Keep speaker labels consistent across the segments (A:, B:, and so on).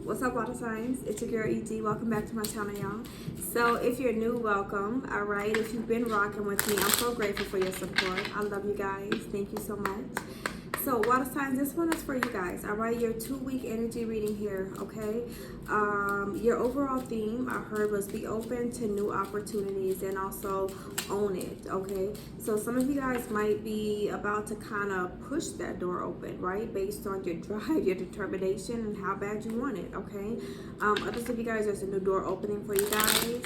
A: What's up, water signs? It's your girl ED. Welcome back to my channel, y'all. So if you're new, welcome. All right, if you've been rocking with me, I'm so grateful for your support. I love you guys. Thank you so much. So water signs, this one is for you guys. All right, your 2-week energy reading here. Okay, your overall theme I heard was be open to new opportunities and also own it. Okay, so some of you guys might be about to kind of push that door open, right, based on your drive, your determination, and how bad you want it. Okay, others of you guys, there's a new door opening for you guys.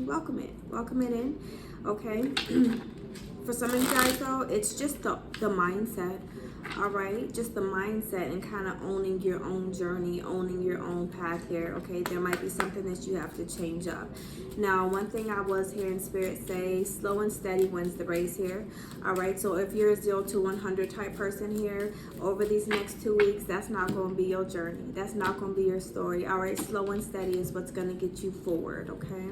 A: Welcome it in. Okay. For some of you guys though, it's just the mindset. All right, just the mindset and kind of owning your own journey, owning your own path here. Okay, there might be something that you have to change up. Now, one thing I was hearing Spirit say, slow and steady wins the race here. All right, so if you're a 0 to 100 type person here, over these next 2 weeks, that's not going to be your journey. That's not going to be your story. All right, slow and steady is what's going to get you forward. Okay,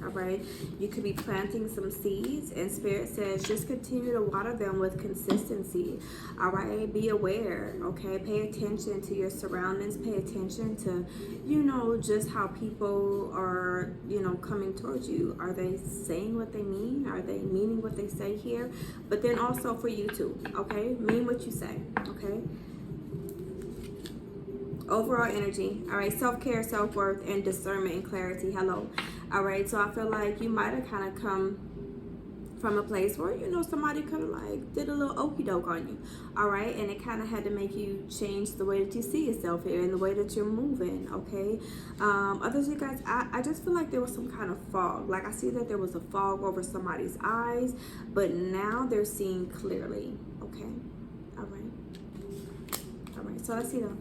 A: all right, you could be planting some seeds, and Spirit says just continue to water them with consistency. All right, be aware. Okay, pay attention to your surroundings. Pay attention to, just how people are, coming towards you. Are they saying what they mean? Are they meaning what they say here? But then also for you too. Okay, mean what you say. Okay, overall energy. All right, self-care, self-worth, and discernment and clarity. Hello. All right, so I feel like you might have kind of come from a place where somebody could have like did a little okie doke on you. All right, and it kind of had to make you change the way that you see yourself here and the way that you're moving. Okay, others of you guys, I just feel like there was some kind of fog. Like I see that there was a fog over somebody's eyes, but now they're seeing clearly. Okay, all right, so let's see though.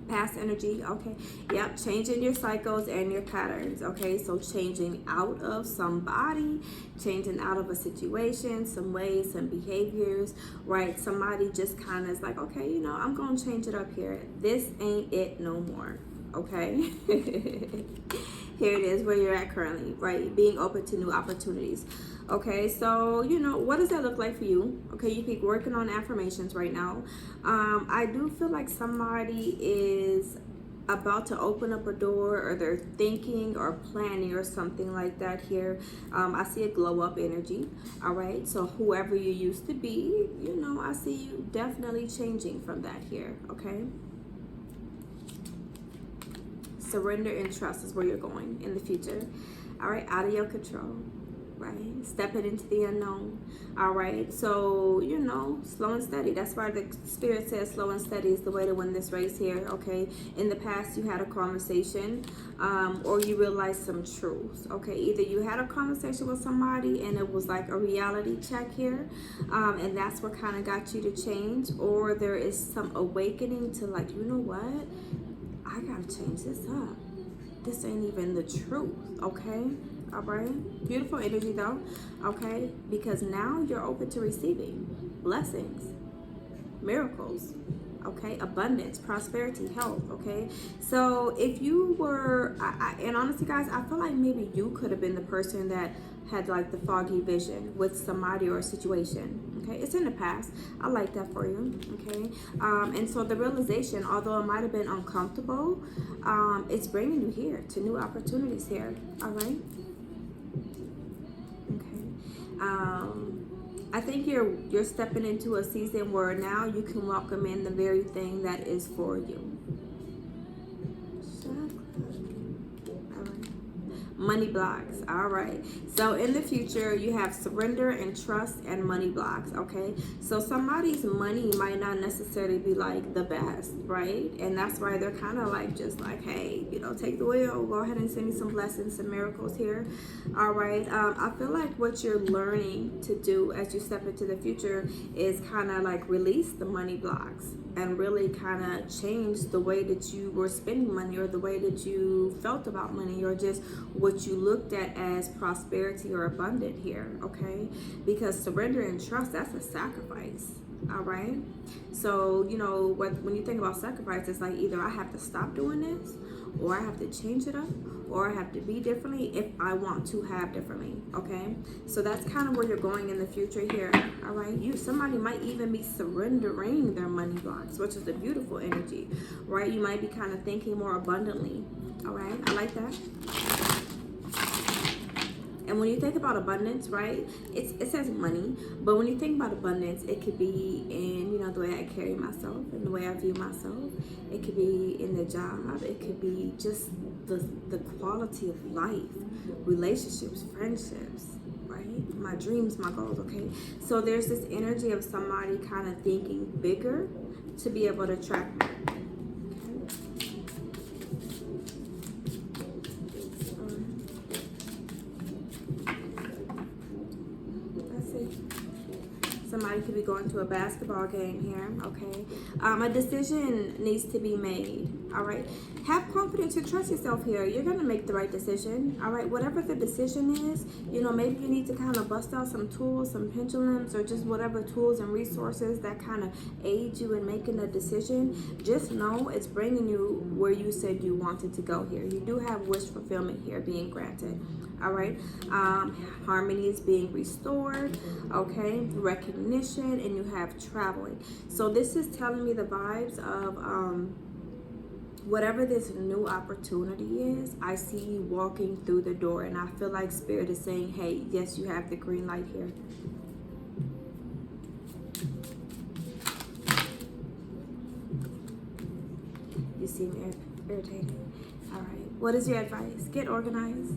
A: Past energy. Okay, yep, changing your cycles and your patterns. Okay, so changing out of somebody, changing out of a situation, some ways, some behaviors, right? Somebody just kind of is like, okay, I'm gonna change it up here. This ain't it no more. Okay. Here it is where you're at currently, right? Being open to new opportunities. Okay, so what does that look like for you? Okay, you keep working on affirmations right now. I do feel like somebody is about to open up a door, or they're thinking or planning or something like that here. I see a glow up energy. All right, so whoever you used to be, I see you definitely changing from that here. Okay, surrender and trust is where you're going in the future. All right, out of your control. Right, stepping into the unknown. All right, so slow and steady. That's why the Spirit says slow and steady is the way to win this race here. Okay, in the past you had a conversation, or you realized some truths. Okay, either you had a conversation with somebody and it was like a reality check here, and that's what kind of got you to change, or there is some awakening to like, what, I gotta change this up. This ain't even the truth. Okay. All right, beautiful energy though. Okay, because now you're open to receiving blessings, miracles, okay, abundance, prosperity, health. Okay, so if you were and honestly guys, I feel like maybe you could have been the person that had like the foggy vision with somebody or a situation. Okay, it's in the past. I like that for you. Okay, and so the realization, although it might have been uncomfortable, it's bringing you here to new opportunities here. All right. I think you're stepping into a season where now you can welcome in the very thing that is for you. Money blocks. All right, so in the future you have surrender and trust and money blocks. Okay, so somebody's money might not necessarily be like the best, right? And that's why they're kind of like just like, hey, take the wheel, go ahead and send me some blessings, some miracles here. All right, I feel like what you're learning to do as you step into the future is kind of like release the money blocks and really kind of change the way that you were spending money, or the way that you felt about money, or just what you looked at as prosperity or abundant here. Okay, because surrender and trust, that's a sacrifice. All right. So, you know, when you think about sacrifice, it's like either I have to stop doing this, or I have to change it up, or I have to be differently if I want to have differently. Okay. So that's kind of where you're going in the future here. All right. Somebody might even be surrendering their money blocks, which is a beautiful energy, right? You might be kind of thinking more abundantly. All right. I like that. And when you think about abundance, right, it says money, but when you think about abundance, it could be in, you know, the way I carry myself and the way I view myself. It could be in the job. It could be just the quality of life, relationships, friendships, right? My dreams, my goals, okay? So there's this energy of somebody kind of thinking bigger to be able to attract more. Somebody could be going to a basketball game here, okay? A decision needs to be made, all right? Have confidence and trust yourself here. You're going to make the right decision, all right? Whatever the decision is, you know, maybe you need to kind of bust out some tools, some pendulums, or just whatever tools and resources that kind of aid you in making a decision. Just know it's bringing you where you said you wanted to go here. You do have wish fulfillment here being granted. All right, harmony is being restored, okay, recognition, and you have traveling. So this is telling me the vibes of whatever this new opportunity is. I see you walking through the door, and I feel like Spirit is saying, hey, yes, you have the green light here. You seem irritated. All right, what is your advice? Get organized.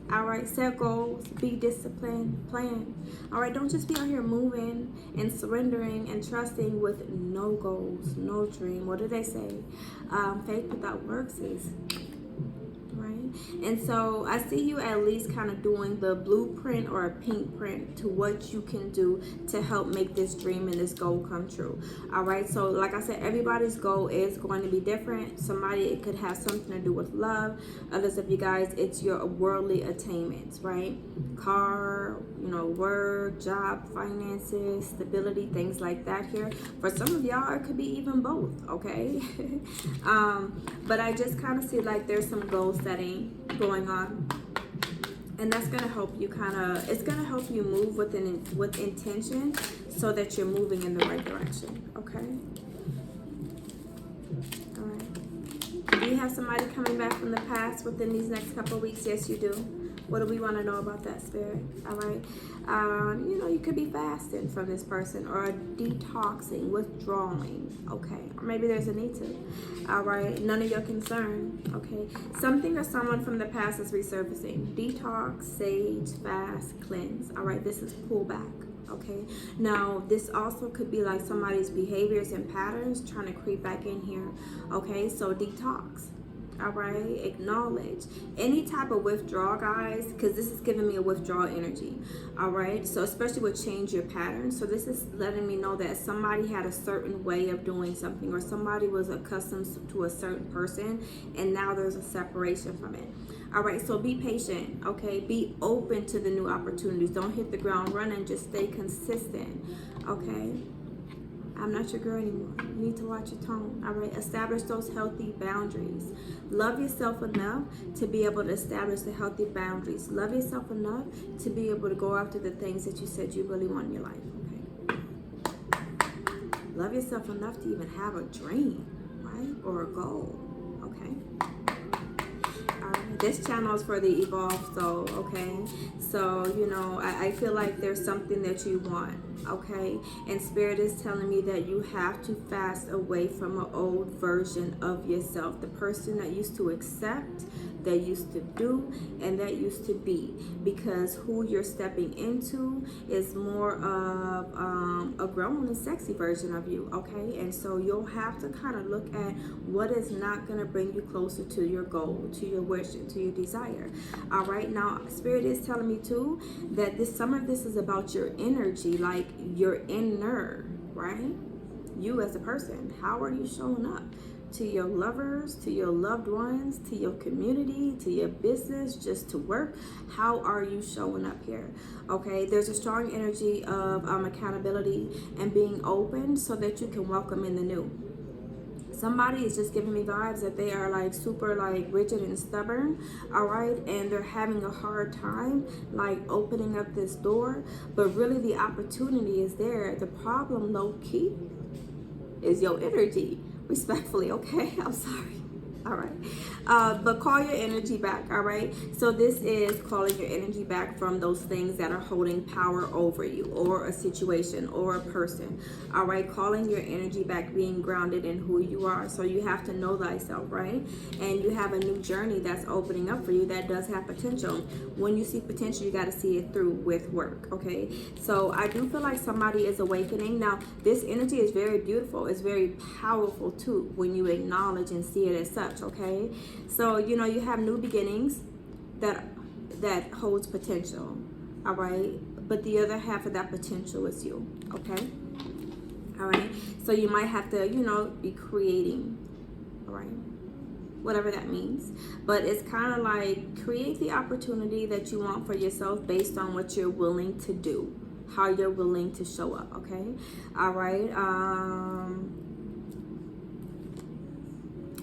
A: All right, set goals, be disciplined, plan. All right, don't just be out here moving and surrendering and trusting with no goals, no dream. What do they say? Faith without works is, right? And so I see you at least kind of doing the blueprint or a pink print to what you can do to help make this dream and this goal come true. All right, so like I said, everybody's goal is going to be different. Somebody, it could have something to do with love. Others of you guys, it's your worldly attainments, right? Car, you know, work, job, finances, stability, things like that here. For some of y'all, it could be even both, okay? But I just kind of see like there's some goal setting going on, and that's going to help you it's going to help you move with intention so that you're moving in the right direction, okay? All right. Do you have somebody coming back from the past within these next couple of weeks? Yes, you do. What do we want to know about that, Spirit? All right. You know, you could be fasting from this person, or detoxing, withdrawing, okay? Or maybe there's a need to. All right. None of your concern, okay? Something or someone from the past is resurfacing. Detox, sage, fast, cleanse. All right. This is pull back. Okay, now this also could be like somebody's behaviors and patterns trying to creep back in here. Okay, so detox. All right, acknowledge any type of withdrawal, guys, because this is giving me a withdrawal energy. All right, so especially with change your pattern. So this is letting me know that somebody had a certain way of doing something, or somebody was accustomed to a certain person, and now there's a separation from it. All right, so be patient, okay? Be open to the new opportunities. Don't hit the ground running. Just stay consistent, okay? I'm not your girl anymore. You need to watch your tone, all right? Establish those healthy boundaries. Love yourself enough to be able to establish the healthy boundaries. Love yourself enough to be able to go after the things that you said you really want in your life, okay? Love yourself enough to even have a dream, right? Or a goal, okay? This channel is for the evolved soul, okay? So, you know, I feel like there's something that you want, okay? And Spirit is telling me that you have to fast away from an old version of yourself, the person that used to accept, that used to do, and that used to be, because who you're stepping into is more of a grown and sexy version of you, okay? And so you'll have to kind of look at what is not going to bring you closer to your goal, to your wish, to your desire. All right, now Spirit is telling me too that some of this is about your energy, like your inner, right? You as a person, how are you showing up to your lovers, to your loved ones, to your community, to your business, just to work. How are you showing up here? Okay, there's a strong energy of accountability and being open so that you can welcome in the new. Somebody is just giving me vibes that they are like super like rigid and stubborn, all right, and they're having a hard time like opening up this door, but really the opportunity is there. The problem, low key, is your energy. Respectfully, okay? I'm sorry. All right, but call your energy back. All right, so this is calling your energy back from those things that are holding power over you, or a situation, or a person. All right, calling your energy back, being grounded in who you are. So you have to know thyself, right? And you have a new journey that's opening up for you that does have potential. When you see potential, you got to see it through with work. Okay, so I do feel like somebody is awakening. Now this energy is very beautiful, it's very powerful too when you acknowledge and see it as such. Okay, so you know you have new beginnings that holds potential, all right, but the other half of that potential is you. Okay, all right, so you might have to, you know, be creating, all right, whatever that means, but it's kind of like create the opportunity that you want for yourself based on what you're willing to do, how you're willing to show up. Okay, all right.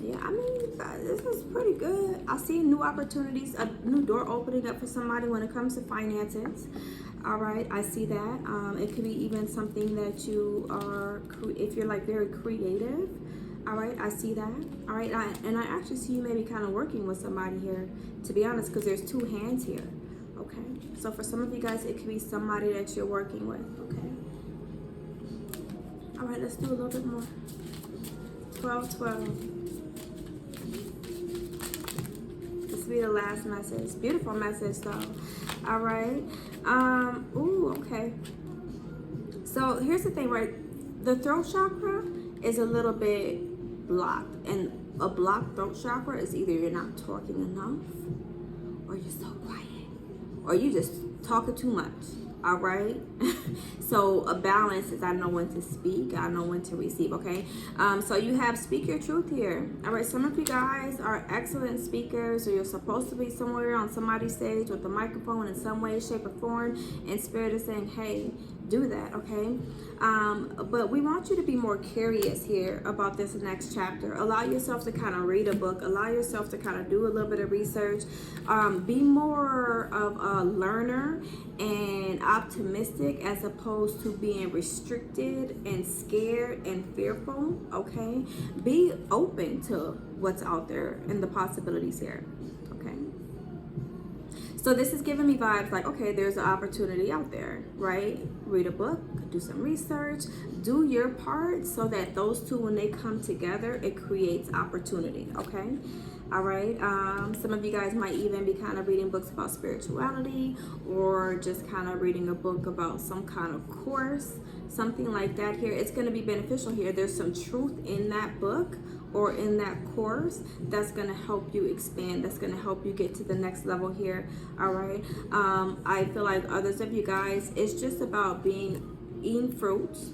A: Yeah, I mean, this is pretty good. I see new opportunities, a new door opening up for somebody when it comes to finances. All right, I see that. It could be even something that you are, if you're like very creative. All right, I see that. All right, and I actually see you maybe kind of working with somebody here, to be honest, because there's two hands here. Okay, so for some of you guys, it could be somebody that you're working with. Okay. All right, let's do a little bit more. 12-12. Be the last message. Beautiful message though. All right. Ooh, okay. So here's the thing, right? The throat chakra is a little bit blocked, and a blocked throat chakra is either you're not talking enough, or you're so quiet, or you just talking too much. All right. So a balance is I know when to speak, I know when to receive. Okay, so you have speak your truth here. All right, some of you guys are excellent speakers, or you're supposed to be somewhere on somebody's stage with a microphone in some way, shape, or form, and spirit is saying, hey, do that. Okay, but we want you to be more curious here about this next chapter. Allow yourself to kind of read a book, allow yourself to kind of do a little bit of research, be more of a learner and optimistic as opposed to being restricted and scared and fearful. Okay, be open to what's out there and the possibilities here. Okay, so this is giving me vibes like, okay, there's an opportunity out there, right? Read a book, do some research, do your part so that those two, when they come together, it creates opportunity. Okay, all right. Some of you guys might even be kind of reading books about spirituality, or just kind of reading a book about some kind of course, something like that here. It's going to be beneficial here. There's some truth in that book or in that course that's going to help you expand, that's going to help you get to the next level here. All right. I feel like others of you guys, it's just about eating fruits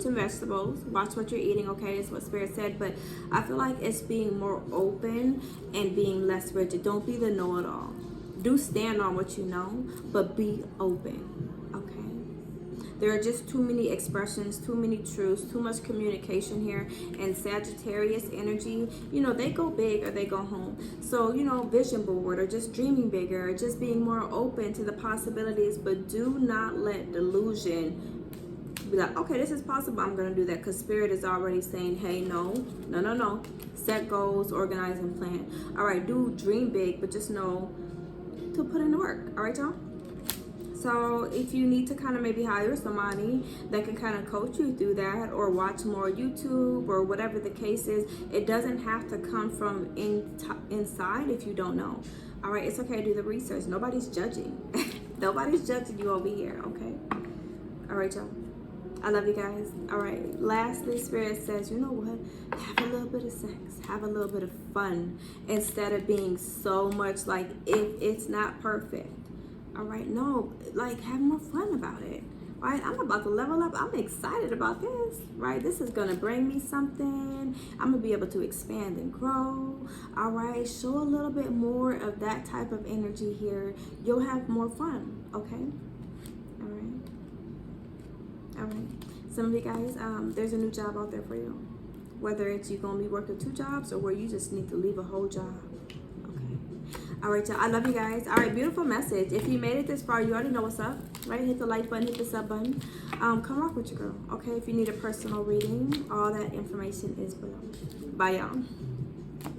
A: and vegetables. Watch what you're eating. Okay, is what Spirit said. But I feel like it's being more open and being less rigid. Don't be the know-it-all. Do stand on what you know, but be open. Okay, there are just too many expressions, too many truths, too much communication here. And Sagittarius energy, you know, they go big or they go home. So, you know, vision board, or just dreaming bigger, or just being more open to the possibilities. But do not let delusion be like, okay, this is possible, I'm gonna do that, because Spirit is already saying, hey, no. Set goals, organize, and plan. All right, do dream big, but just know to put in the work. All right, y'all. So if you need to kind of maybe hire somebody that can kind of coach you through that, or watch more YouTube, or whatever the case is, it doesn't have to come from inside if you don't know. All right, it's okay to do the research. Nobody's judging. Nobody's judging you over here. Okay. All right, y'all. I love you guys. All right. Lastly, Spirit says, you know what? Have a little bit of sex. Have a little bit of fun, instead of being so much like, if it's not perfect. All right. No, like, have more fun about it. right? I'm about to level up. I'm excited about this, right? This is gonna bring me something. I'm gonna be able to expand and grow, all right? Show a little bit more of that type of energy here. You'll have more fun, okay? All right. All right. Some of you guys, there's a new job out there for you. Whether it's you're gonna be working 2 jobs or where you just need to leave a whole job. All right, y'all. I love you guys. All right, beautiful message. If you made it this far, you already know what's up, right? Hit the like button, hit the sub button. Come rock with your girl, okay? If you need a personal reading, all that information is below. Bye, y'all.